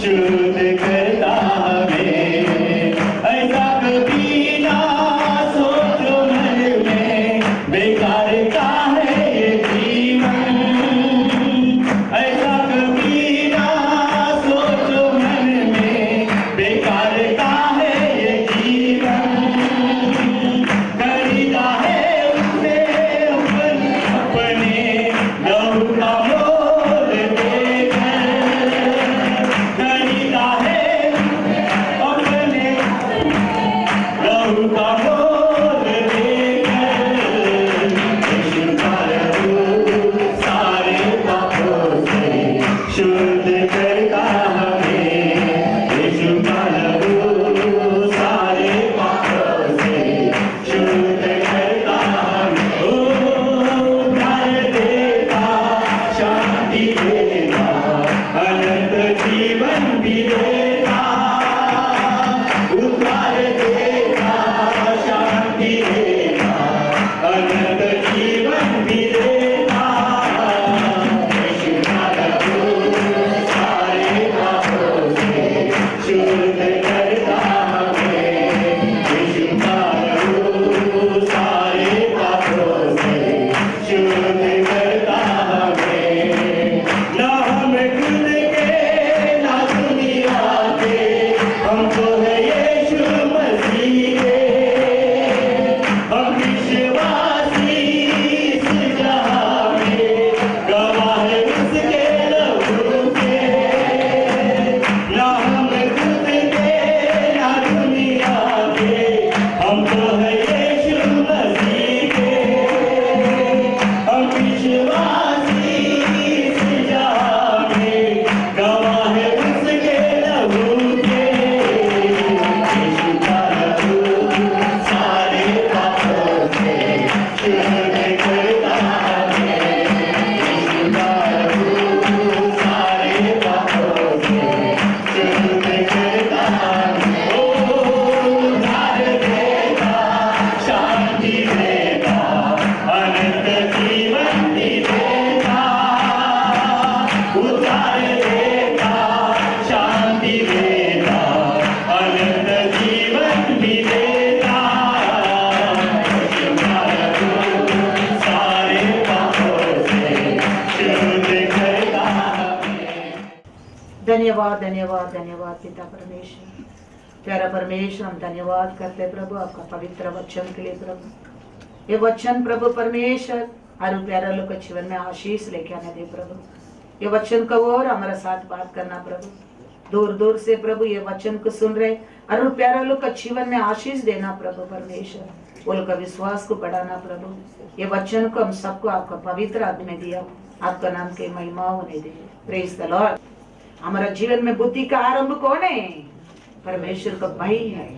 शुद्ध करता हमें। ऐसा कभी ना सोचो मन में, बेकार का है ये जीवन। ऐसा कभी ना सोचो मन में, बेकार का है ये जीवन। खरीदा है उसने अपने लहू का मोल देकर। खरीदा है अपने लहू का मोल देकर। यीशु का लहू सारे पापों से शुद्ध करता हमें। यीशु का लहू सारे पापों से शुद्ध करता हमें। ओ उद्धार देता, शांति देता, अनंत जीवन भी देता। उद्धार देता, शांति देता, अनंत जीवन भी देता। यीशु का लहू सारे पापों से शुद्ध करता हमें। यीशु का लहू सारे पापों से शुद्ध करता हमें। ना हम खुद के ना दुनिया के, हम तो है यीशु मसीह के। हम विश्वासी इस जहां में, गवाह है उसके लहू के। ना हम खुद के ना दुनिया के, हम तो है यीशु मसीह के। हम विश्वासी इस जहां में, गवाह है उसके लहू के। यीशु का लहू सारे पापों से शुद्ध करता हमें। यीशु का लहू सारे पापों से शुद्ध करता हमें। ओ उद्धार देता, शांति देता, अनंत जीवन भी देता। उद्धार देता, शांति देता, अनंत जीवन भी देता। यीशु का लहू सारे पापों से शुद्ध करता हमें। धन्यवाद धन्यवाद धन्यवाद पिता परमेश्वर। प्यारा परमेश्वर, हम धन्यवाद करते हैं प्रभु आपका पवित्र वचन के लिए प्रभु। ये वचन प्रभु परमेश्वर हर प्यारा लोग के जीवन में आशीष लेके आने दे प्रभु। ये वचन को और हमारा साथ बात करना प्रभु। दूर दूर से प्रभु ये वचन को सुन रहे हर प्यारा लोग का जीवन में आशीष देना प्रभु परमेश्वर। वो लोग का विश्वास को बढ़ाना प्रभु। ये वचन को हम सबको आपका पवित्र आत्मा में दिया, आपका नाम के महिमा होने दे। Praise the Lord. हमारा जीवन में बुद्धि का आरंभ कौन है? परमेश्वर का भाई है।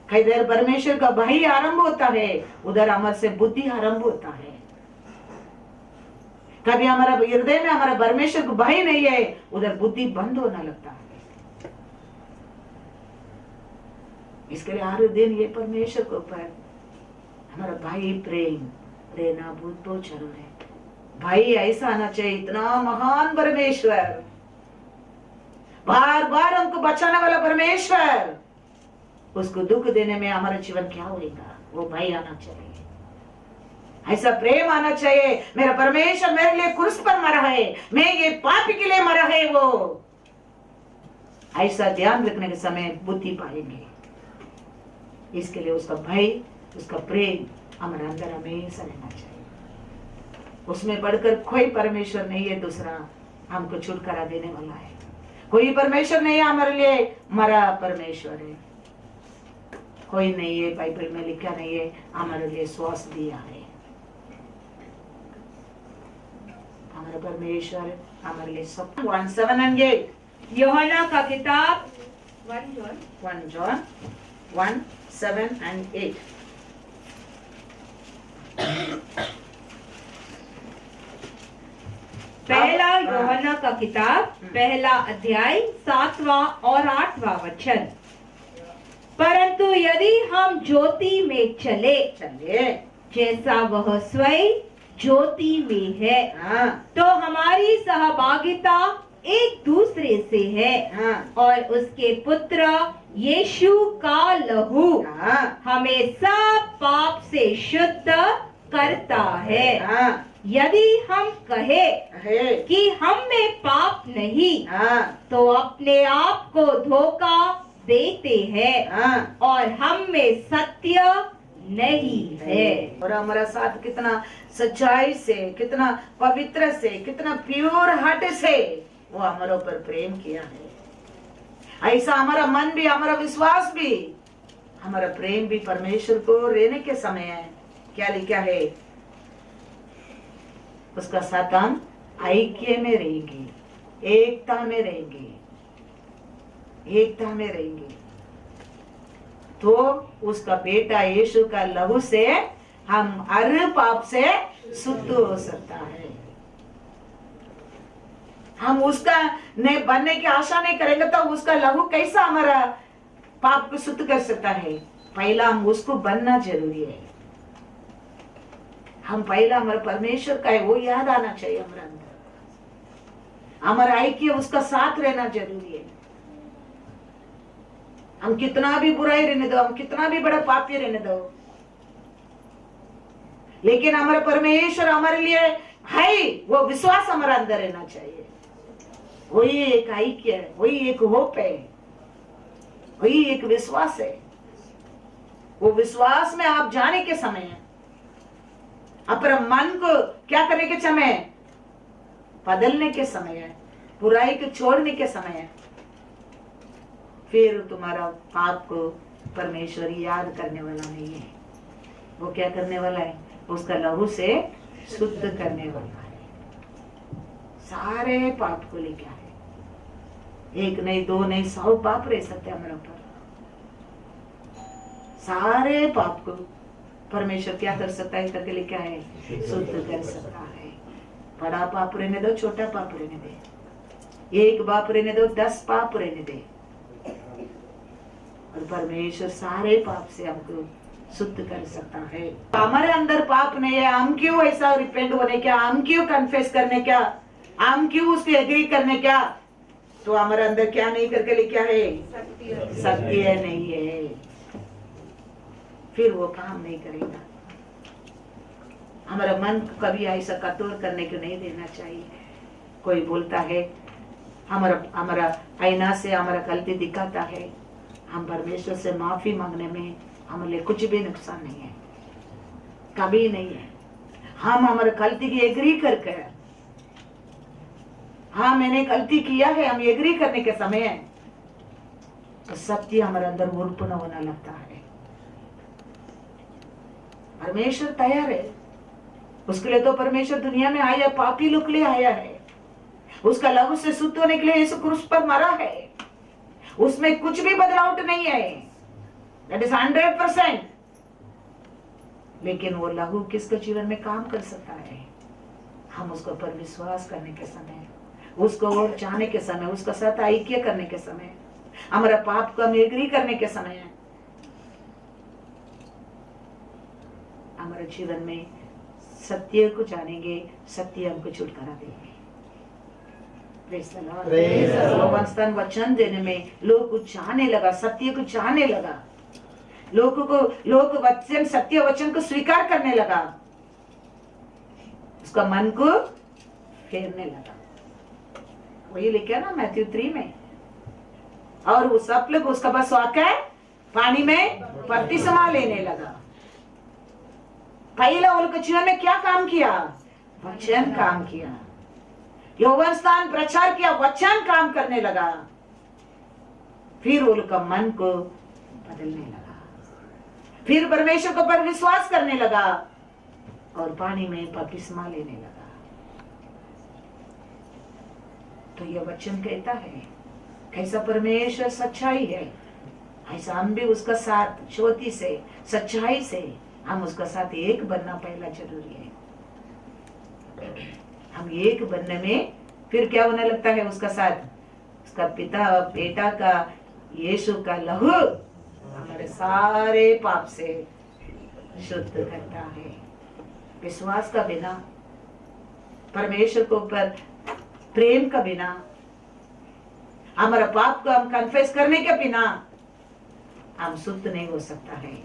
कई देर परमेश्वर का भाई आरंभ होता है, उधर हमारे से बुद्धि आरंभ होता है। कभी हमारा हृदय में हमारा परमेश्वर का भाई नहीं है, उधर बुद्धि बंद होना लगता है। इसके लिए हर दिन ये परमेश्वर के ऊपर हमारा भाई प्रेम देना बहुत जरूरी है। भाई ऐसा आना चाहिए, इतना महान परमेश्वर, बार बार हमको बचाने वाला परमेश्वर, उसको दुख देने में हमारा जीवन क्या होगा? वो भाई आना चाहिए, ऐसा प्रेम आना चाहिए। मेरा परमेश्वर मेरे लिए क्रूस पर मरा है, मैं ये पापी के लिए मरा है, वो ऐसा ध्यान रखने के समय बुद्धि पाएंगे। इसके लिए उसका भाई, उसका प्रेम हमारे अंदर हमेशा रहना चाहिए। उसमें बढ़कर कोई परमेश्वर नहीं है दूसरा हमको छुटकारा देने वाला है। कोई परमेश्वर नहीं है हमारे लिए, मरा परमेश्वर है। कोई नहीं है, बाइबल में लिखा नहीं है हमारे लिए श्वास दिया है। हमारा परमेश्वर हमारे लिए सब। 1:7 and 8 यूहन्ना का किताब 1 John 1:7 and 8। पहला यूहन्ना का किताब पहला अध्याय 7वां और 8वां वचन। परंतु यदि हम ज्योति में चले जैसा वह स्वयं ज्योति में है, तो हमारी सहभागिता एक दूसरे से है हाँ और उसके पुत्र यीशु का लहू हाँ हमें सब पाप से शुद्ध करता है। हाँ यदि हम कहे है कि हम में पाप नहीं हाँ तो अपने आप को धोखा देते हैं हाँ और हम में सत्य नहीं है। और हमारा साथ कितना सच्चाई से, कितना पवित्र से, कितना प्योर हार्ट से वो हमारे ऊपर प्रेम किया है। ऐसा हमारा मन भी, हमारा विश्वास भी, हमारा प्रेम भी परमेश्वर को रहने के समय है। क्या लिखा है? उसका साथ हम ऐक्य में रहेंगे, एकता में रहेंगे, एकता में रहेंगे। तो उसका बेटा यीशु का लहू से हम हर पाप से शुद्ध हो सकता है। हम उसका ने बनने की आशा नहीं करेंगे तो उसका लहू कैसा हमारा पाप को शुद्ध कर सकता है? पहला हम उसको बनना जरूरी है। हम पहला हमारा परमेश्वर का है वो याद आना चाहिए हमारे अंदर। हमारा ऐक्य उसका साथ रहना जरूरी है। हम कितना भी बुराई रहने दो, हम कितना भी बड़ा पापी रहने दो, लेकिन हमारा परमेश्वर हमारे लिए है वो विश्वास हमारे अंदर रहना चाहिए। वही एक ऐक्य है, वही एक होप है, वही एक विश्वास है। वो विश्वास में आप जाने के समय है, अपने मन को क्या करने के समय है? बदलने के समय है, बुराई को छोड़ने के समय है। फिर तुम्हारा पाप को परमेश्वर याद करने वाला नहीं है। वो क्या करने वाला है? उसका लहू से शुद्ध करने वाला है। सारे पाप को लेके आए, एक नहीं, दो नहीं, 100 पाप रह सकते हमारे ऊपर। सारे पाप को परमेश्वर क्या कर सकता है? करके लेके आए, शुद्ध कर सकता है। बड़ा पाप रहने दो, छोटा पाप रहने दे, एक पाप रहने दो, 10 पाप रहने दे, और परमेश्वर सारे पाप से हमको शुद्ध कर सकता है। हमारे अंदर पाप नहीं है, हम क्यों ऐसा रिपेंट होने क्या, हम क्यों कन्फेस करने क्या, हम क्यों उसको एग्री करने क्या? तो हमारे अंदर क्या नहीं करके ले क्या है? सत्य नहीं है, फिर वो काम नहीं करेगा। हमारा मन कभी ऐसा कठोर करने को नहीं देना चाहिए। कोई बोलता है, हमारा आईना से हमारा गलती दिखाता है, हम परमेश्वर से माफी मांगने में हमारे लिए कुछ भी नुकसान नहीं है, कभी नहीं है। हम हमारे गलती की एग्री करके, हाँ मैंने गलती किया है, हम एग्री करने के समय है तो सत्य हमारे अंदर उत्पन्न होने लगता है। परमेश्वर तैयार है, उसके लिए तो परमेश्वर दुनिया में आया, पापी लोग के लिए आया है। उसका लहू से शुद्ध होने के लिए यीशु क्रूस पर मरा है। उसमें कुछ भी बदलाव नहीं है, दैट इज 100%। लेकिन वो लहू किसके जीवन में काम कर सकता है? हम उसको पर विश्वास करने के समय, उसको और चाहने के समय, उसका साथ ऐक्य करने के समय, हमारा पाप को हम एग्री करने के समय है, हमारे जीवन में सत्य को जानेंगे, सत्य हमको छुटकारा देंगे। स्तन वचन देने में लोग को चाहने लगा, सत्य को चाहने लगा, लोग वचन, सत्य वचन को स्वीकार करने लगा, उसका मन को फेरने लगा। वही लिखा ना मैथ्यू 3 में। और वो सब लोग उसका बस आकर पानी में बपतिस्मा लेने लगा। पहले उनके जीवन में क्या काम किया? वचन काम किया। यौवन स्थान प्रचार किया, वचन काम करने लगा। फिर उनका मन को बदलने लगा, फिर परमेश्वर को पर विश्वास करने लगा और पानी में बपतिस्मा लेने लगा। तो यह वचन कहता है कैसा परमेश्वर सच्चाई है, ऐसा हम भी उसका साथ ज्योति से, सच्चाई से हम उसका साथ एक बनना पहला जरूरी है। हम एक बनने में फिर क्या होने लगता है? उसका साथ, उसका पिता बेटा का यीशु का लहू हमारे सारे पाप से शुद्ध करता है। विश्वास का बिना, परमेश्वर को ऊपर प्रेम का बिना हमारा पाप को हम कन्फेस करने के बिना हम शुद्ध नहीं हो सकता है।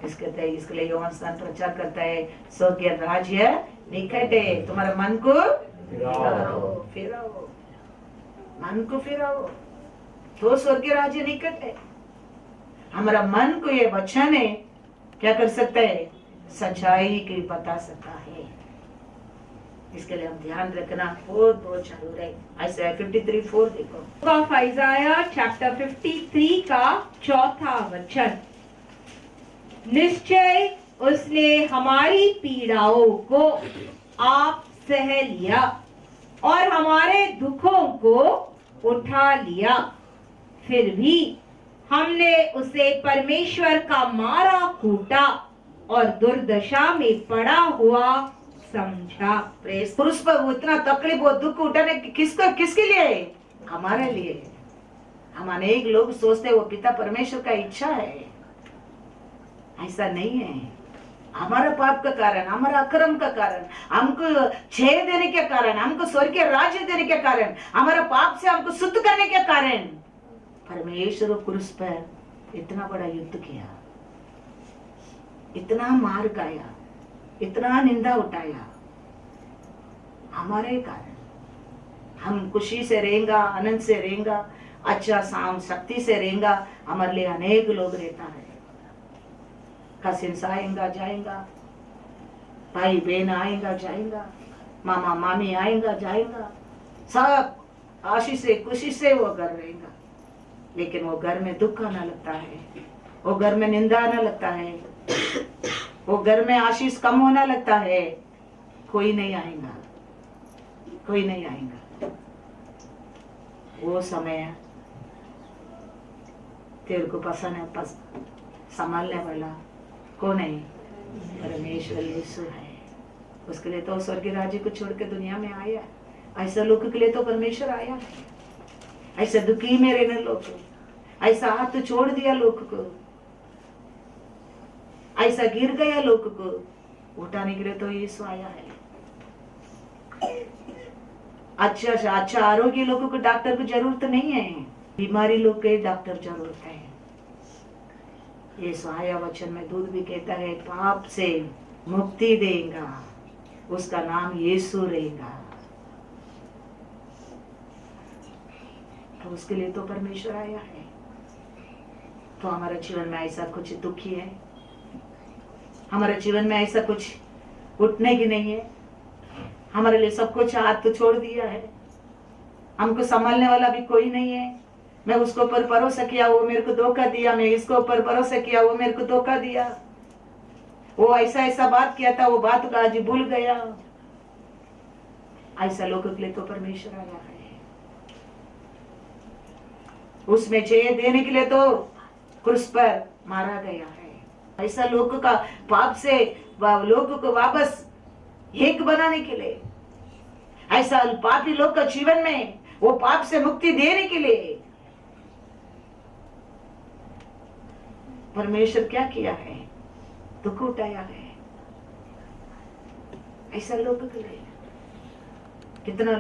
इसके लिए योहान स्नान प्रचार करता है, स्वर्गीय राज्य निकट है, तुम्हारे मन को फिराओ, मन को फिराओ, तो स्वर्गीय राज्य निकट है। हमारा मन को ये वचन है क्या कर सकता है, सच्चाई की बता सकता है। इसके लिए हम ध्यान रखना बहुत बहुत जरूर है। ऐसे 53:4 देखो, ऑफ आइजाया चैप्टर 53 का 4था वचन, निश्चय उसने हमारी पीड़ाओं को आप सह लिया और हमारे दुखों को उठा लिया, फिर भी हमने उसे परमेश्वर का मारा कूटा और दुर्दशा में पड़ा हुआ समझा। पुरुष पर उतना तकलीफ और दुख उठाने किसके लिए? हमारे लिए। हम अनेक लोग सोचते वो पिता परमेश्वर का इच्छा है, ऐसा नहीं है। हमारा पाप का कारण, हमारा अक्रम का कारण, हमको छेद देने के कारण, हमको स्वर्गीय राज्य देने के कारण, हमारा पाप से हमको शुद्ध करने के कारण परमेश्वर क्रूस पर इतना बड़ा युद्ध किया, इतना मार खाया, इतना निंदा उठाया हमारे कारण। हम खुशी से रहेंगा, आनंद से रहेंगा, अच्छा शाम शक्ति से रहेंगा, हमारे लिए अनेक लोग रहता है। कसिन्स आएगा जाएगा, भाई बहन आएगा जाएगा, मामा मामी आएगा जाएगा, सब आशीष से खुशी से वो घर रहेगा। लेकिन वो घर में दुख आना लगता है, वो घर में निंदा आना लगता है, वो घर में आशीष कम होना लगता है, कोई नहीं आएगा, कोई नहीं आएगा। वो समय तेरे को पसंद संभालने वाला कौन है? परमेश्वर यीशु है। उसके लिए तो स्वर्गीय राज्य को छोड़ के दुनिया में आया। ऐसा लोग के लिए तो परमेश्वर आया है। ऐसा दुखी में रहने लोग को, ऐसा हाथ छोड़ दिया लोग को, ऐसा गिर गया लोग को उठाने के लिए तो यीशु आया है। अच्छा आरोग्य लोगों को डॉक्टर की जरूरत नहीं है, बीमारी लोग के डॉक्टर जरूरत है। यीशु आया वचन में दूध भी कहता है, पाप से मुक्ति देगा, उसका नाम यीशु रहेगा। तो उसके लिए तो परमेश्वर आया है। तो हमारे जीवन में ऐसा कुछ दुखी है, हमारे जीवन में ऐसा कुछ उठने की नहीं है, हमारे लिए सब कुछ हाथ तो छोड़ दिया है, हमको संभालने वाला भी कोई नहीं है। मैं उसको ऊपर भरोसा किया, वो मेरे को धोखा दिया, मैं इसको ऊपर भरोसा किया, वो मेरे को धोखा दिया, वो ऐसा बात किया था, वो बात का आज भूल गया। ऐसा लोगों के लिए तो परमेश्वर आया है। उसमें जय देने के लिए तो क्रूस पर मारा गया है। ऐसा लोगों का पाप से लोगों को वापस एक बनाने के लिए, ऐसा पापी लोग का जीवन में वो पाप से मुक्ति देने के लिए परमेश्वर क्या किया है? दुख उठाया है। ऐसा लोग के लिए कितना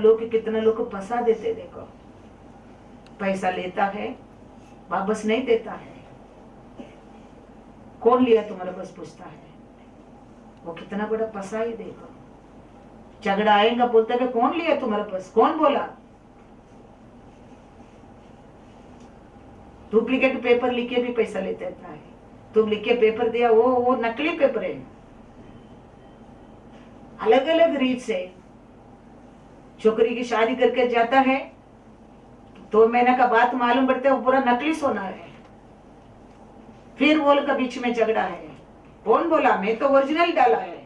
लोग फंसा देते। देखो, पैसा लेता है, वापस नहीं देता है, कौन लिया तुम्हारे पास पूछता है, वो कितना बड़ा फंसा ही। देखो, झगड़ा आएगा बोलते हुए, कौन लिया तुम्हारे पास, कौन बोला? डुप्लीकेट पेपर लिखे भी पैसा लेते है। तुम लिख के पेपर दिया, वो नकली पेपर है। अलग अलग रीत से छोकरी की शादी करके जाता है, 2 महीने का बात मालूम पड़ता है वो पूरा नकली सोना है। फिर बोल का बीच में झगड़ा है, कौन बोला? मैं तो ओरिजिनल डाला है।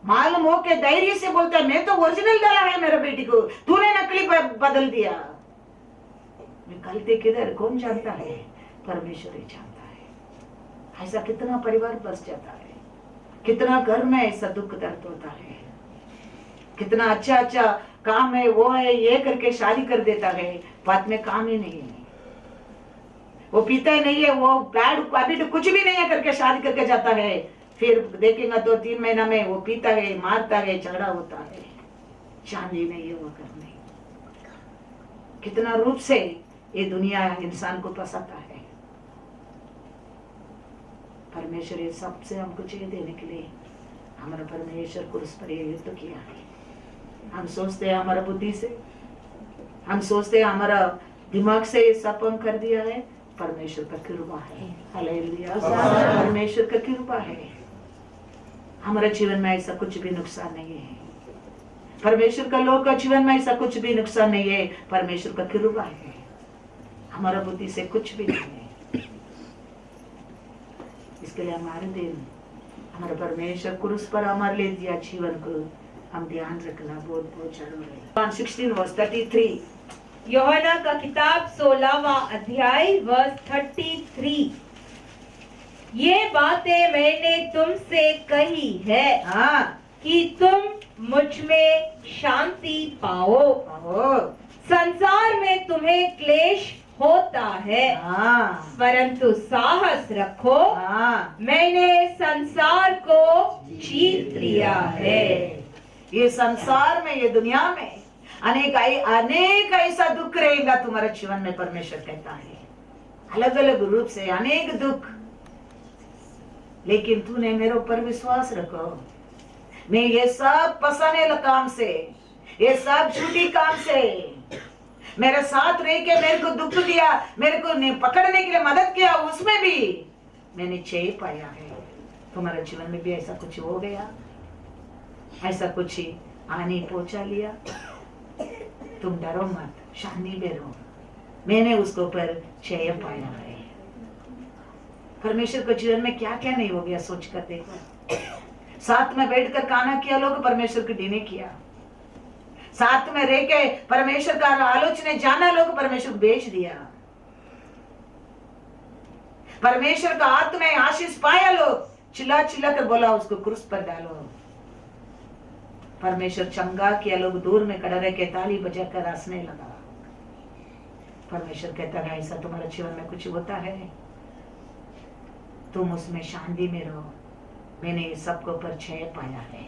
मालूम हो के धैर्य से बोलता है, मैं तो ओरिजिनल डाला है मेरे बेटी को, तूने नकली बदल दिया। निकलते किधर कौन जानता है? परमेश्वर ही जानता है। ऐसा कितना परिवार बस जाता है, कितना घर में ऐसा दुख दर्द होता है, कितना अच्छा काम है, वो है, ये करके शादी कर देता है, बाद में काम ही नहीं है, वो पीता ही नहीं है, वो बैड हैबिट कुछ भी नहीं है करके शादी करके जाता है। फिर देखेंगे 2-3 महीना में वो पीता है, मारता है, झगड़ा होता है, चांदी नहीं है वो घर में। कितना रूप से ये दुनिया इंसान को फंसाता है। परमेश्वर ये सबसे हमको चाहिए देने के लिए हमारा परमेश्वर क्रूस पर ये युद्ध किया है। हम सोचते हैं हमारा बुद्धि से, हम सोचते हैं हमारा दिमाग से ये सब हम कर दिया है। परमेश्वर का कृपा है, हालेलुया, परमेश्वर का कृपा है। हमारे जीवन में ऐसा कुछ भी नुकसान नहीं है। परमेश्वर का लोग का जीवन में ऐसा कुछ भी नुकसान नहीं है। परमेश्वर का कृपा है, हमारा बुद्धि से कुछ भी नहीं है। इसके लिए हमारे दिन हमारे परमेश्वर क्रूस पर हमारे लिए दिया जीवन को हम ध्यान रखना बहुत बहुत जरूरी है। 16:33 यूहन्ना का किताब 16वां अध्याय वर्स 33। ये बातें मैंने तुमसे कही है हाँ कि तुम मुझ में शांति पाओ। संसार में तुम्हें क्लेश होता है, हाँ परंतु साहस रखो, हाँ मैंने संसार को जीत लिया है। ये संसार में, ये दुनिया में अनेक ऐसा दुख रहेगा तुम्हारे जीवन में। परमेश्वर कहता है अलग अलग रूप से अनेक दुख, लेकिन तूने मेरे ऊपर विश्वास रखो। मैं ये सब फंसाने काम से, ये सब झूठी काम से मेरे साथ रह के मेरे को दुख दिया, मेरे को पकड़ने के लिए मदद किया, उसमें भी मैंने जय पाया है। तुम्हारे जीवन में भी ऐसा कुछ हो गया, ऐसा कुछ हानि पहुंचा लिया, तुम डरो मत, शांति में रहो, मैंने उसके ऊपर जय पाया है। परमेश्वर के जीवन में क्या क्या नहीं हो गया, सोच कर देखो। साथ में बैठकर खाना किया लोग, परमेश्वर को डीने किया। साथ में रह के परमेश्वर का आलोचना जाना लोग, परमेश्वर को बेच दिया। परमेश्वर का हाथ में आशीष पाया लोग, चिल्ला चिल्ला कर बोला उसको क्रूस पर डालो। परमेश्वर चंगा किया, लोग दूर में खड़ा रह के ताली बजाकर हंसने लगा। परमेश्वर कहता है ऐसा तुम्हारे जीवन में कुछ होता है, तुम उसमें शांति में रहो, मैंने सबको पर जय पाया है।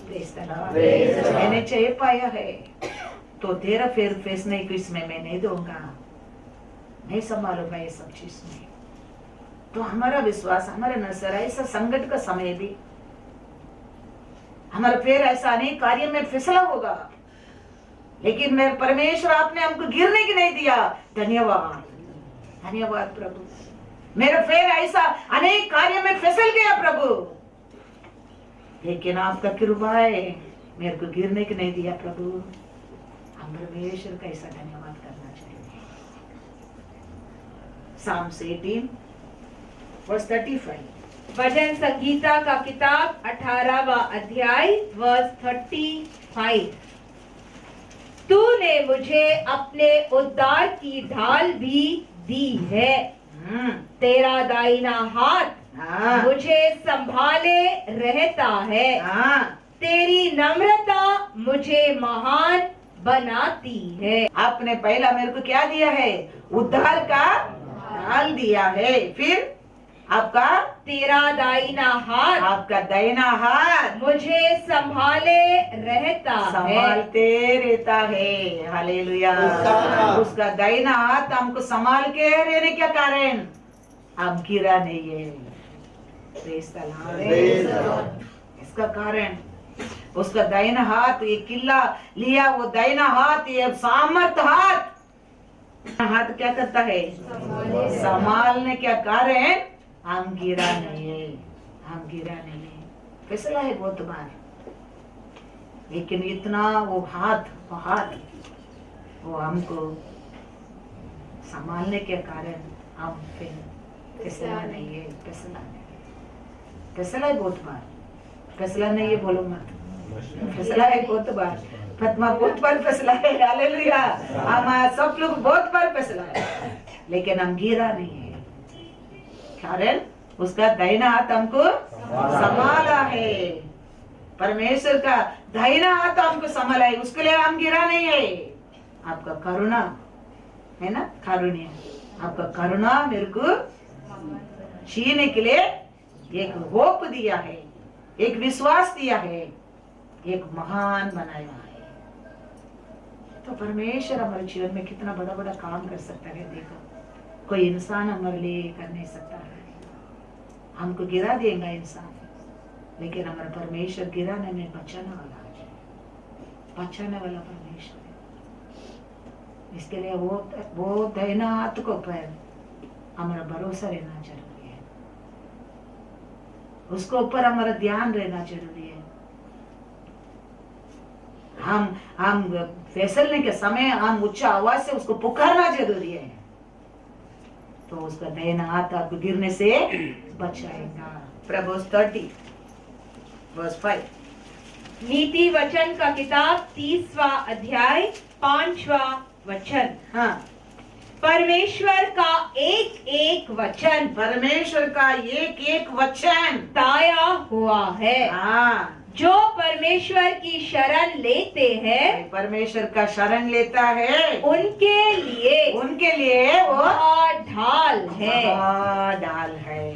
मैंने जय पाया है, तो तेरा फेर फैसले इसमें मैं नहीं दूंगा, नहीं संभालूंगा ये सब चीज में। तो हमारा विश्वास, हमारा नजर ऐसा संकट का समय भी हमारा पैर ऐसा अनेक कार्य में फिसला होगा, लेकिन मेरे परमेश्वर आपने हमको गिरने की नहीं दिया। धन्यवाद, धन्यवाद प्रभु। मेरा पैर ऐसा अनेक कार्य में फिसल गया प्रभु, लेकिन आपका कृपा है, मेरे को गिरने की नहीं दिया प्रभु। हम परमेश्वर का ऐसा धन्यवाद करना चाहिए। Psalms 18:35 भजन संगीता का किताब 18वां अध्याय वर्स 35। तूने मुझे अपने उद्धार की ढाल भी दी है, तेरा दाहिना हाथ मुझे संभाले रहता है, तेरी नम्रता मुझे महान बनाती है। आपने पहला मेरे को क्या दिया है? उद्धार का ढाल दिया है। फिर आपका तेरा दाहिना हाथ, आपका दाहिना हाथ मुझे संभाले रहता है, संभालते रहता है। हालेलुया। उसका दाहिना हाथ हमको संभाल के रहने के कारण हम गिरा नहीं है। Praise the Lord. इसका कारण उसका दाहिना हाथ, ये किला लिया, वो दाहिना हाथ, ये सामर्थ हाथ क्या करता है? संभालने के कारण हम गिरा नहीं है, हम गिरा नहीं है। फिसला है बहुत बार, लेकिन इतना वो हाथ वो हमको संभालने के कारण हम फिर फिसला नहीं है। फिसला है बहुत बार, फिसला नहीं है बोलो मत, फिसला है बहुत बार। फतमा बहुत बार फिसला है। हालेलुया। हम सब लोग बहुत बार फिसला है, लेकिन हम गिरा नहीं है, कारण उसका दाहिना हाथ हमको संभाला है। परमेश्वर का दाहिना हाथ हमको संभाला है, उसके लिए हम गिरा नहीं है। आपका करुणा है ना, कारुण्य, आपका करुणा मेरे को जीने के लिए एक होप दिया है, एक विश्वास दिया है, एक महान बनाया है। तो परमेश्वर हमारे जीवन में कितना बड़ा बड़ा काम कर सकता है। देखो, कोई इंसान हमारे लिए कर नहीं सकता है। हमको गिरा देगा इंसान, लेकिन हमारा परमेश्वर गिराने में बचाने वाला है, बचाने वाला परमेश्वर है। इसके लिए वो दाहिना हाथ को ऊपर हमारा भरोसा रहना जरूरी है, उसको ऊपर हमारा ध्यान रहना जरूरी है। हम फैसलने के समय हम उच्च आवाज से उसको पुकारना जरूरी है, तो उसका दाहिना हाथ आपको गिरने से बचाएगा। प्रभुस 30 वर्स 5। नीति वचन का किताब 30वां अध्याय 5वां वचन। हाँ, परमेश्वर का एक एक वचन परमेश्वर का एक एक वचन ताया हुआ है। हाँ, जो परमेश्वर की शरण लेते हैं परमेश्वर का शरण लेता है उनके लिए वो ढाल है। डाल है।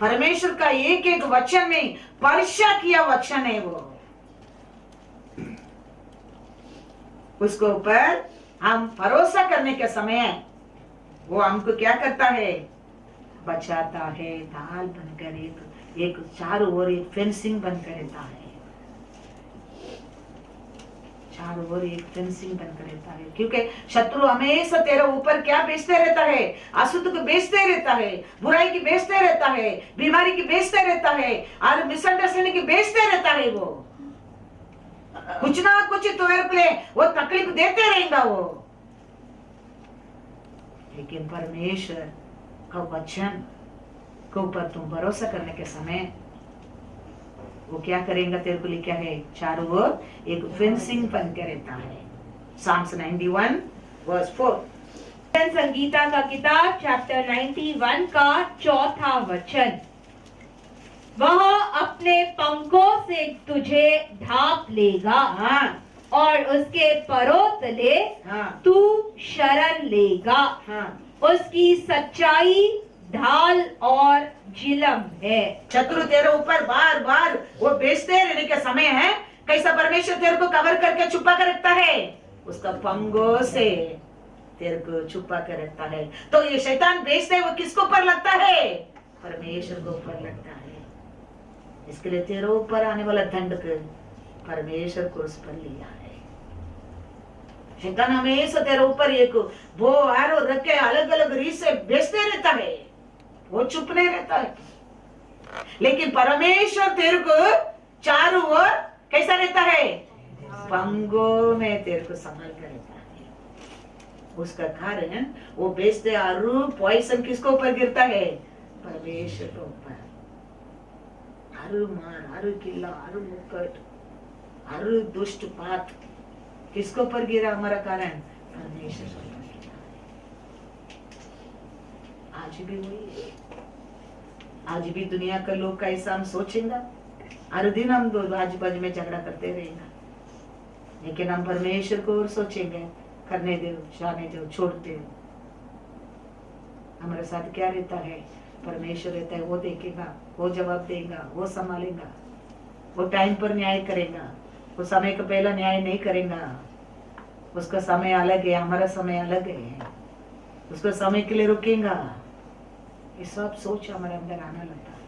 परमेश्वर का एक एक वचन में परीक्षा किया वचन है वो, उसके ऊपर हम भरोसा करने के समय वो हमको क्या करता है, बचाता है। ढाल बनकर एक चारों ओर एक फेंसिंग बनकर रहता है, चारों ओर एक फेंसिंग बनकर रहता है। क्योंकि शत्रु हमेशा तेरे ऊपर क्या बेचते रहता है, अशुद्ध को बेचते रहता है, बुराई की बेचते रहता है, बीमारी की बेचते रहता है, और मिसअंडरस्टैंडिंग की बेचते रहता है। वो कुछ ना कुछ तुम्हारे पे वो तकलीफ देते रहेगा वो। लेकिन परमेश्वर का वचन के ऊपर तुम भरोसा करने के समय वो क्या करेगा, तेरे को लिखा है चारों ओर एक फेंसिंग बन के रहता है। Psalms 91 verse 4। संगीता का किताब चैप्टर 91 का 4था वचन। वह अपने पंखों से तुझे ढांप लेगा हाँ, और उसके परों तले हाँ, तू शरण लेगा। हाँ। उसकी सच्चाई ढाल और जिलम है। शत्रु तेरे ऊपर बार बार वो बेचते रहने के समय है, कैसा परमेश्वर तेरे को कवर करके छुपा कर रखता है, उसका पंगों से तेरे को छुपा कर रखता है। तो ये शैतान बेचते है वो किसको ऊपर लगता है, परमेश्वर को ऊपर लगता है। इसके लिए तेरे ऊपर आने वाला दंड परमेश्वर को उस पर लिया है। शैतान हमेशा तेरे ऊपर एक वो आरो रख के अलग अलग रीत से बेचते रहता है, वो चुप नहीं रहता है। लेकिन परमेश्वर तेरे को चारों ओर कैसा रहता है, पंगों में तेरे को संभाल कर रहता है। उसका कारण वो बेचते आरू पॉइजन किसको ऊपर गिरता है, परमेश्वर के ऊपर। आरू मार, आरू किल्ला, आरू मुक्कट, आरू दुष्ट पात किसको ऊपर गिरा, हमारा कारण परमेश्वर के ऊपर गिरा। आज भी वही है, आज भी दुनिया का लोग का ऐसा हम सोचेंगे, हर दिन हम दो आजू बाजू में झगड़ा करते रहेंगे। लेकिन हम परमेश्वर को और सोचेंगे, करने दो, जाने दो, छोड़ दो। हमारे साथ क्या रहता है, परमेश्वर रहता है, वो देखेगा, वो जवाब देगा, वो संभालेगा, वो टाइम पर न्याय करेगा, वो समय का पहला न्याय नहीं करेगा। उसका समय अलग है, हमारा समय अलग है, उसको समय के लिए रुकेगा। ये सब सोच हमारे अंदर आना लगता है।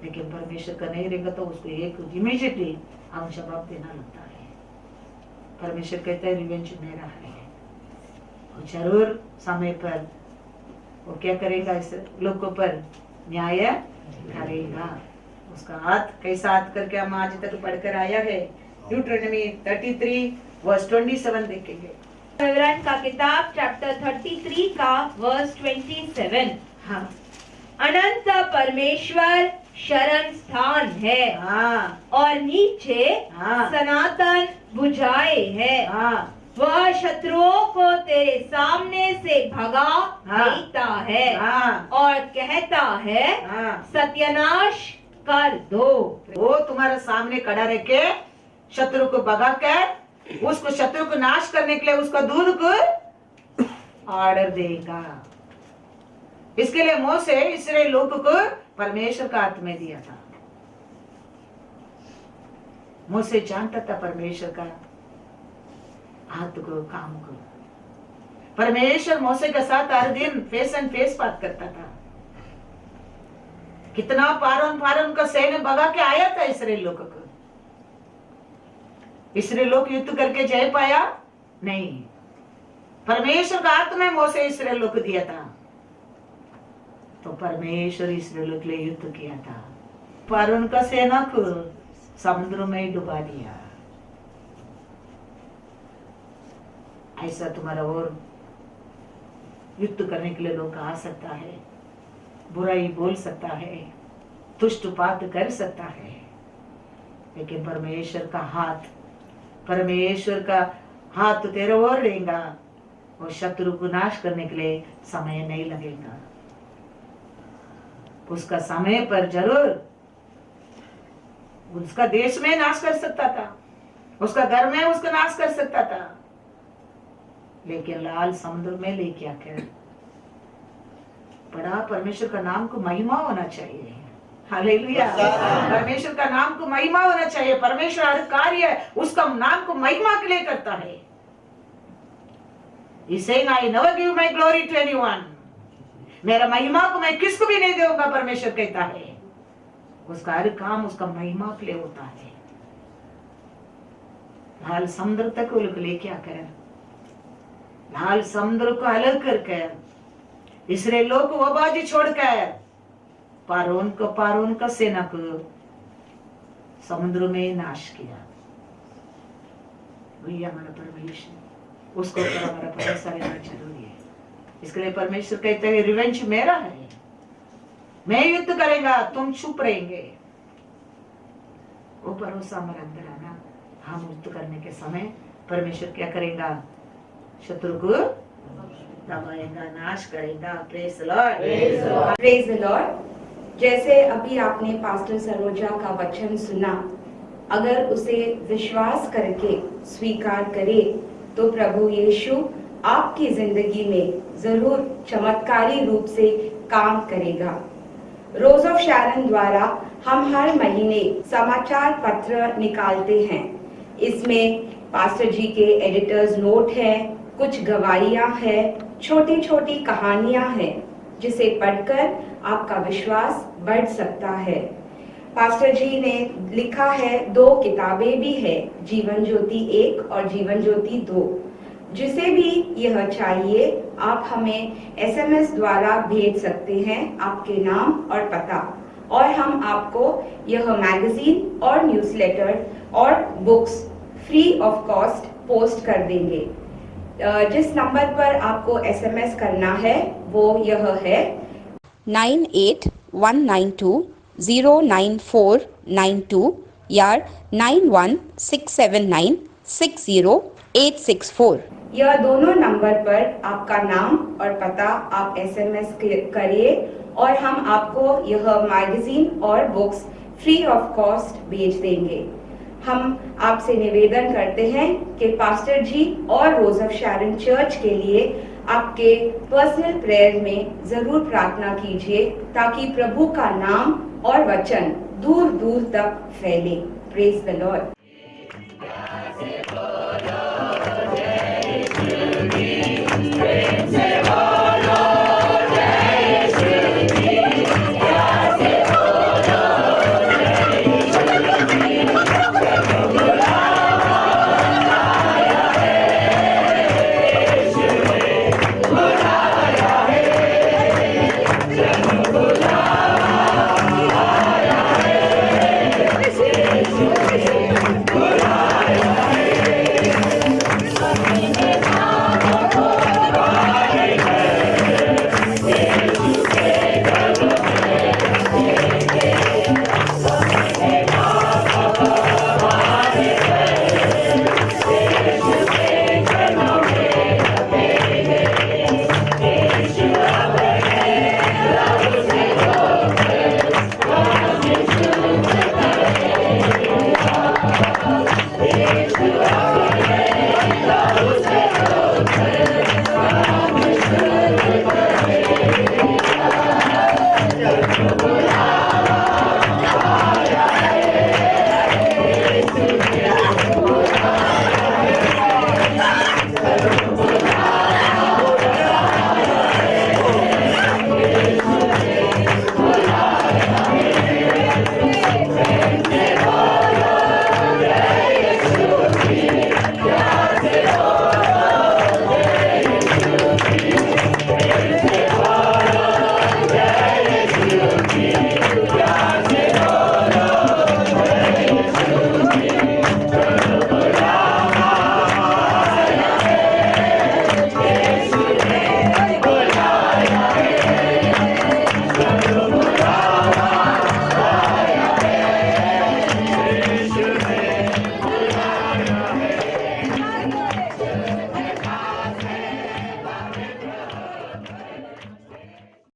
लेकिन परमेश्वर का नहीं रहेगा तो उसको एक इमीडिएटली हम जवाब देना लगता है। परमेश्वर कहता है रिवेंज मेरा है, और जरूर समय पर वो क्या करेगा, इस लोगों पर न्याय करेगा। उसका हाथ कैसा हाथ करके हम आज तक पढ़कर आया है। ड्यूटेरोनॉमी 33 वर्स 27 देखेंगे। विवरण का किताब चैप्टर 33 का वर्स 27। हाँ, अनंत परमेश्वर शरण स्थान है, हाँ, और नीचे हाँ, सनातन बुझाए है। हाँ, वह शत्रुओं को तेरे सामने से भगा देता है, हाँ, और कहता है हाँ। सत्यानाश कर दो। वो तुम्हारे सामने खड़ा रह के शत्रु को भगा कर उसको शत्रु को नाश करने के लिए उसका दूत को ऑर्डर देगा। इसके लिए मोसे इस्राएल लोगों को परमेश्वर का हाथ में दिया था। मोसे जानता था परमेश्वर का हाथ को काम को। परमेश्वर मूसा के साथ हर दिन फेस एंड फेस बात करता था। कितना फारन का सैन्य भगा के आया था इसराइल लोगों को। इसराइल लोग युद्ध करके जय पाया नहीं। परमेश्वर का हाथ में मूसा इसराइल लोग को दिया था, तो परमेश्वर इसराइल लोग के लिए युद्ध किया था। फारन का सेना को समुद्र में डुबा दिया। ऐसा तुम्हारा और युद्ध करने के लिए लोग आ सकता है, बुराई बोल सकता है, तुष्टपात कर सकता है, लेकिन परमेश्वर का हाथ तेरे ओर रहेगा। वो शत्रु को नाश करने के लिए समय नहीं लगेगा। उसका समय पर जरूर उसका देश में नाश कर सकता था, उसका घर में उसका नाश कर सकता था, लेकिन लाल समुद्र में लेके आकर बड़ा परमेश्वर का नाम को महिमा होना चाहिए। हालेलुया। परमेश्वर का नाम को महिमा होना चाहिए। परमेश्वर हर कार्य उसका नाम को महिमा के लिए करता है। He's saying, I never give my glory to anyone. मेरा महिमा को मैं किसको भी नहीं दूंगा, परमेश्वर कहता है। उसका हर काम उसका महिमा के लिए होता है। लाल समुद्र तक वो लोग लेके आकर, लाल समुद्र को अलग करके इसराइल लोग को वो बाजी छोड़कर पारोन का सेना को समुद्र में नाश किया। वही हमारा परमेश्वर, उसको ऊपर हमारा भरोसा रहना जरूरी है। इसके लिए परमेश्वर कहते हैं रिवेंज मेरा है, मैं युद्ध करेगा, तुम चुप रहेंगे। वो भरोसा हमारे अंदर आना। हम युद्ध करने के समय परमेश्वर क्या करेगा? शत्रु को दबाएगा, नाश करेगा। Praise the Lord. Praise the Lord. जैसे अभी आपने पास्टर सरोजा का वचन सुना, अगर उसे विश्वास करके स्वीकार करे तो प्रभु यीशु आपकी जिंदगी में जरूर चमत्कारी रूप से काम करेगा। रोज ऑफ शैरन द्वारा हम हर महीने समाचार पत्र निकालते हैं। इसमें पास्टर जी के एडिटर्स नोट हैं, कुछ गवाहियां हैं, छोटी छोटी कहानियां हैं, जिसे पढ़कर आपका विश्वास बढ़ सकता है। पास्टर जी ने लिखा है 2 किताबें भी है, जीवन ज्योति 1 और जीवन ज्योति 2। जिसे भी यह चाहिए आप हमें SMS द्वारा भेज सकते हैं, आपके नाम और पता, और हम आपको यह मैगजीन और न्यूज़लेटर और books free of cost post कर देंगे। जिस नंबर पर आपको SMS करना है वो यह है 9819209492 या 9167960864। यह दोनों नंबर पर आपका नाम और पता आप SMS करिए और हम आपको यह मैगजीन और बुक्स फ्री ऑफ कॉस्ट भेज देंगे। हम आपसे निवेदन करते हैं कि पास्टर जी और रोज ऑफ शैरन चर्च के लिए आपके पर्सनल प्रेयर में जरूर प्रार्थना कीजिए, ताकि प्रभु का नाम और वचन दूर दूर तक फैले। Praise the Lord.